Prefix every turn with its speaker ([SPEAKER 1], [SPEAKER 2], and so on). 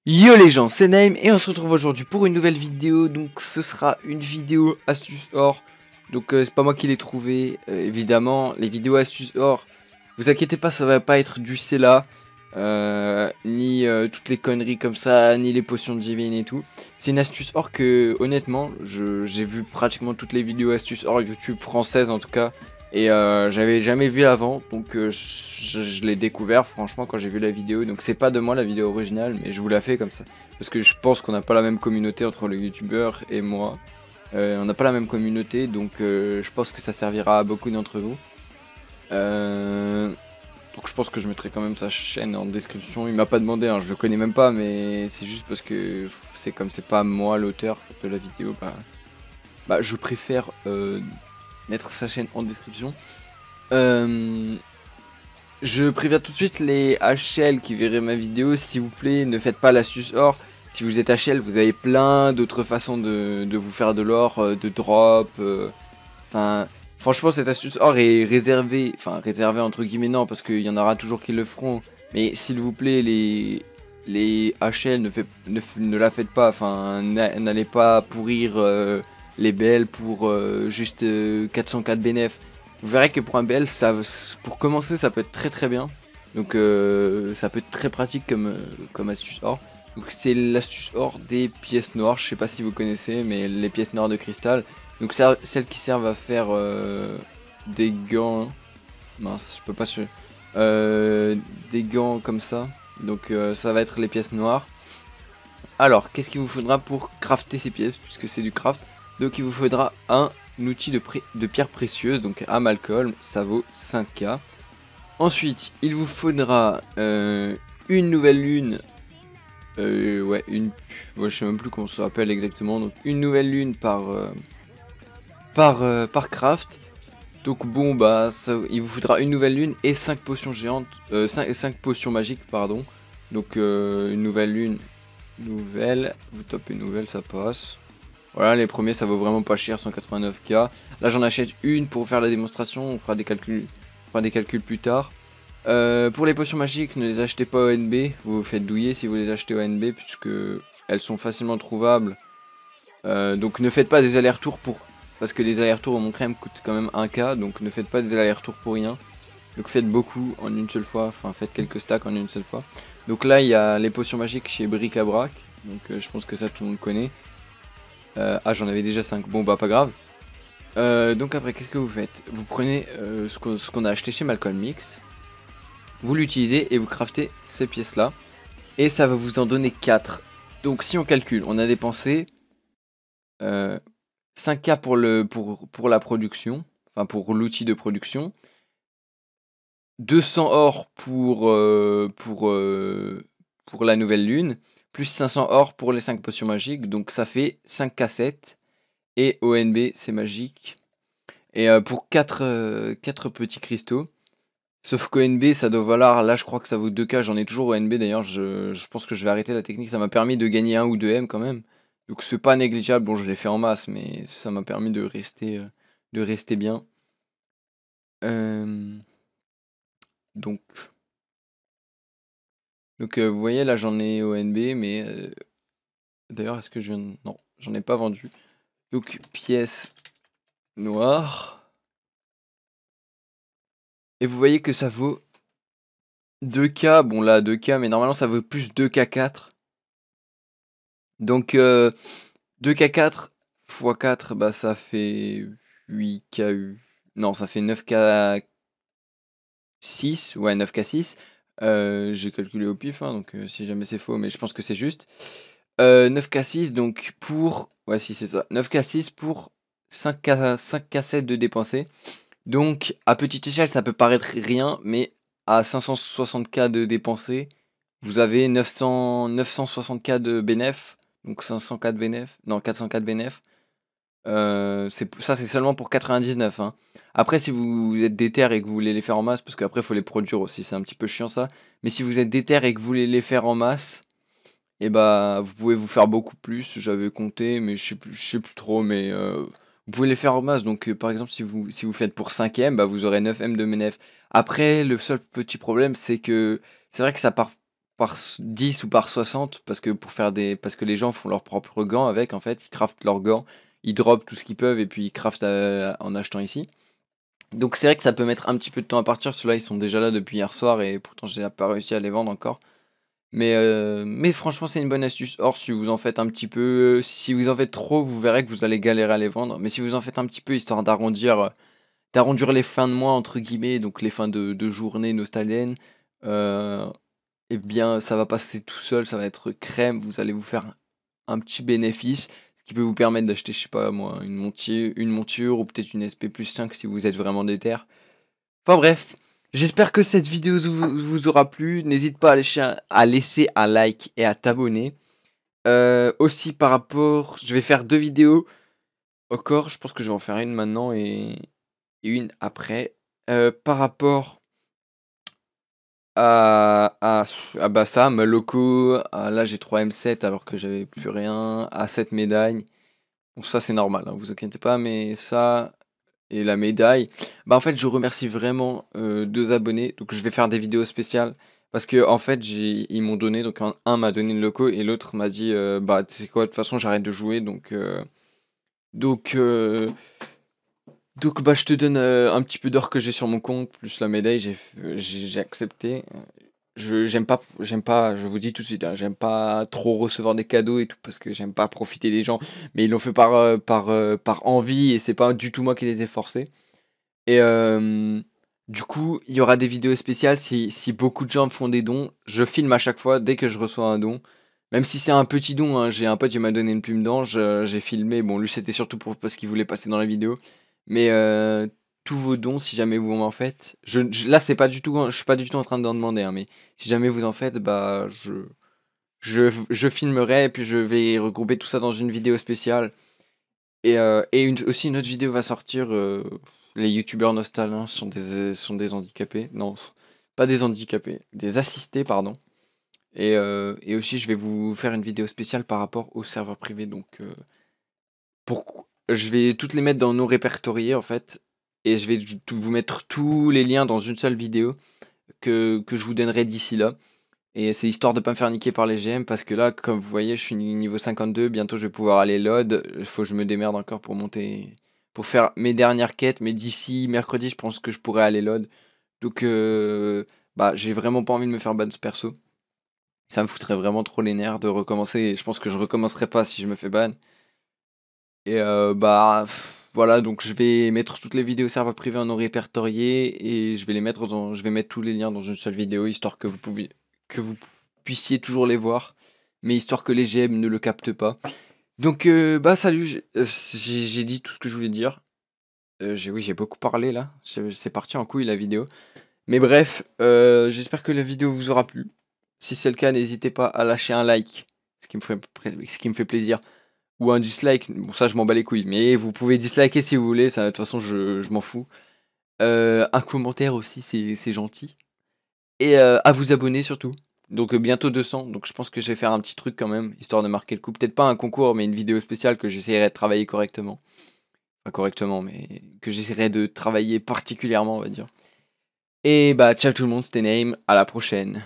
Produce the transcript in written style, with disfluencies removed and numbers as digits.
[SPEAKER 1] Yo les gens, c'est Naim et on se retrouve aujourd'hui pour une nouvelle vidéo. Donc ce sera une vidéo astuce or. Donc c'est pas moi qui l'ai trouvé, évidemment. Les vidéos astuces or, vous inquiétez pas, ça va pas être du Cella, ni toutes les conneries comme ça, ni les potions divines et tout. C'est une astuce or que honnêtement, j'ai vu pratiquement toutes les vidéos astuces or YouTube françaises en tout cas. Et j'avais jamais vu avant, donc je l'ai découvert franchement quand j'ai vu la vidéo. Donc c'est pas de moi la vidéo originale, mais je vous la fais comme ça. Parce que je pense qu'on n'a pas la même communauté entre le youtubeur et moi. On n'a pas la même communauté, donc je pense que ça servira à beaucoup d'entre vous. Donc je pense que je mettrai quand même sa chaîne en description. Il m'a pas demandé, hein, je le connais même pas, mais c'est juste parce que c'est comme c'est pas moi l'auteur de la vidéo, bah je préfère mettre sa chaîne en description. Je préviens tout de suite les HL qui verraient ma vidéo, s'il vous plaît, ne faites pas l'astuce or. Si vous êtes HL, vous avez plein d'autres façons de vous faire de l'or, de drop. Enfin, franchement, cette astuce or est réservée, enfin réservée entre guillemets non, parce qu'il y en aura toujours qui le feront. Mais s'il vous plaît, les HL ne la faites pas, enfin n'allez pas pourrir les BL pour juste 404 BNF. Vous verrez que pour un BL, pour commencer, ça peut être très très bien. Donc ça peut être très pratique comme astuce or. Donc c'est l'astuce or des pièces noires, je sais pas si vous connaissez, mais les pièces noires de cristal. Donc celles qui servent à faire des gants, mince, je peux pas suivre, des gants comme ça. Donc ça va être les pièces noires. Alors, qu'est-ce qu'il vous faudra pour crafter ces pièces, puisque c'est du craft. Donc il vous faudra un outil de pierre précieuse, donc à Malcolm, ça vaut 5k. Ensuite, il vous faudra une nouvelle lune. Ouais, je sais même plus comment ça s'appelle exactement. Donc une nouvelle lune par craft. Donc bon, bah il vous faudra une nouvelle lune et 5 potions géantes, 5 potions magiques, pardon. Donc une nouvelle lune, vous tapez nouvelle, ça passe. Voilà, les premiers ça vaut vraiment pas cher, 189k. Là j'en achète une pour faire la démonstration, on fera des calculs plus tard. Pour les potions magiques, ne les achetez pas au NB, vous vous faites douiller si vous les achetez au NB puisque elles sont facilement trouvables. Donc ne faites pas des allers-retours parce que les allers-retours au Mon-Crème coûtent quand même 1k, donc ne faites pas des allers-retours pour rien. Donc faites beaucoup en une seule fois, enfin faites quelques stacks en une seule fois. Donc là il y a les potions magiques chez Bric-à-Brac, donc je pense que ça tout le monde connaît. Ah j'en avais déjà 5, bon bah pas grave. Donc après qu'est-ce que vous faites? Vous prenez ce qu'on a acheté chez Malcolm Mix, vous l'utilisez et vous craftez ces pièces là. Et ça va vous en donner 4. Donc si on calcule, on a dépensé 5k pour la production, enfin pour l'outil de production. 200 or pour la nouvelle lune, plus 500 or pour les 5 potions magiques, donc ça fait 5k7, et ONB c'est magique, et pour 4 petits cristaux, sauf qu'ONB ça doit valoir, là je crois que ça vaut 2k, j'en ai toujours ONB d'ailleurs, je pense que je vais arrêter la technique, ça m'a permis de gagner 1 ou 2 M quand même, donc c'est pas négligeable, bon je l'ai fait en masse, mais ça m'a permis de rester bien. Donc vous voyez là j'en ai ONB, mais d'ailleurs est-ce que je viens de... Non, j'en ai pas vendu. Donc pièce noire. Et vous voyez que ça vaut 2k, bon là 2k, mais normalement ça vaut plus 2k4. Donc 2k4 x 4, bah ça fait 8k... Non, ça fait 9k6, ouais 9k6. J'ai calculé au pif, hein, donc si jamais c'est faux, mais je pense que c'est juste. 9k6 donc pour... Ouais si c'est ça, 9k6 pour 5k7 de dépenser. Donc à petite échelle ça peut paraître rien, mais à 560k de dépenser, vous avez 960k de bénéf, donc 500k de bénéf, non 400k de bénéf. Ça c'est seulement pour 99, hein. Après si vous êtes déter et que vous voulez les faire en masse, parce qu'après il faut les produire aussi, c'est un petit peu chiant ça, mais si vous êtes déter et que vous voulez les faire en masse, et bah vous pouvez vous faire beaucoup plus, j'avais compté mais je sais plus trop, mais vous pouvez les faire en masse. Donc par exemple si vous faites pour 5ème, bah vous aurez 9M de MNF. Après le seul petit problème c'est que c'est vrai que ça part 10 ou par 60 parce que parce que les gens font leurs propres gants avec en fait, ils craftent leurs gants, ils dropent tout ce qu'ils peuvent et puis ils craftent en achetant ici. Donc c'est vrai que ça peut mettre un petit peu de temps à partir, ceux-là ils sont déjà là depuis hier soir et pourtant j'ai pas réussi à les vendre encore. Mais franchement c'est une bonne astuce. Or si vous en faites un petit peu, si vous en faites trop vous verrez que vous allez galérer à les vendre. Mais si vous en faites un petit peu histoire d'arrondir les fins de mois entre guillemets, donc les fins de journée nostalgiennes, eh bien, ça va passer tout seul, ça va être crème, vous allez vous faire un petit bénéfice, ce qui peut vous permettre d'acheter, je sais pas moi, une monture ou peut-être une SP+5 si vous êtes vraiment déter. Enfin bref, j'espère que cette vidéo vous aura plu. N'hésite pas à laisser un like et à t'abonner. Aussi par rapport, je vais faire 2 vidéos encore, je pense que je vais en faire une maintenant et une après. Par rapport bah ça, ma loco, là j'ai 3 M7 alors que j'avais plus rien, à 7 médailles. Bon ça c'est normal, hein, vous inquiétez pas, mais ça et la médaille, bah en fait je remercie vraiment 2 abonnés, donc je vais faire des vidéos spéciales parce que en fait ils m'ont donné, donc un m'a donné une loco et l'autre m'a dit bah tu sais quoi, de toute façon j'arrête de jouer donc euh, donc bah je te donne un petit peu d'or que j'ai sur mon compte plus la médaille, j'ai accepté. J'aime pas, je vous dis tout de suite, hein, j'aime pas trop recevoir des cadeaux et tout parce que j'aime pas profiter des gens, mais ils l'ont fait par envie et c'est pas du tout moi qui les ai forcés. Et du coup, il y aura des vidéos spéciales si beaucoup de gens me font des dons, je filme à chaque fois dès que je reçois un don. Même si c'est un petit don, hein, j'ai un pote qui m'a donné une plume d'ange, j'ai filmé, bon lui c'était surtout parce qu'il voulait passer dans la vidéo. Mais tous vos dons, si jamais vous m'en faites, là c'est pas du tout, je suis pas du tout en train d'en demander, hein, mais si jamais vous en faites, bah je filmerai et puis je vais regrouper tout ça dans une vidéo spéciale. Et aussi une autre vidéo va sortir. Les youtubeurs nostalgiques sont des handicapés. Non, pas des handicapés, des assistés, pardon. Et aussi, je vais vous faire une vidéo spéciale par rapport au serveur privé. Donc, je vais toutes les mettre dans nos répertoriés en fait. Et je vais vous mettre tous les liens dans une seule vidéo que je vous donnerai d'ici là. Et c'est histoire de pas me faire niquer par les GM parce que là, comme vous voyez, je suis niveau 52. Bientôt, je vais pouvoir aller LOD. Il faut que je me démerde encore pour monter, pour faire mes dernières quêtes. Mais d'ici mercredi, je pense que je pourrai aller LOD. Donc, bah, j'ai vraiment pas envie de me faire ban ce perso. Ça me foutrait vraiment trop les nerfs de recommencer. Et je pense que je recommencerai pas si je me fais ban. Et voilà, donc je vais mettre toutes les vidéos serveur privé en répertorié et je vais je vais mettre tous les liens dans une seule vidéo histoire que vous puissiez toujours les voir, mais histoire que les GM ne le captent pas. Donc bah salut, j'ai dit tout ce que je voulais dire. Oui, j'ai beaucoup parlé là, c'est parti en couille la vidéo. Mais bref, j'espère que la vidéo vous aura plu. Si c'est le cas, n'hésitez pas à lâcher un like, ce qui me fait plaisir. Ou un dislike, bon ça je m'en bats les couilles, mais vous pouvez disliker si vous voulez, ça, de toute façon je m'en fous. Un commentaire aussi, c'est gentil. Et à vous abonner surtout. Donc bientôt 200, donc je pense que je vais faire un petit truc quand même, histoire de marquer le coup. Peut-être pas un concours, mais une vidéo spéciale que j'essaierai de travailler correctement. Pas correctement, mais que j'essaierai de travailler particulièrement, on va dire. Et bah ciao tout le monde, c'était Name, à la prochaine.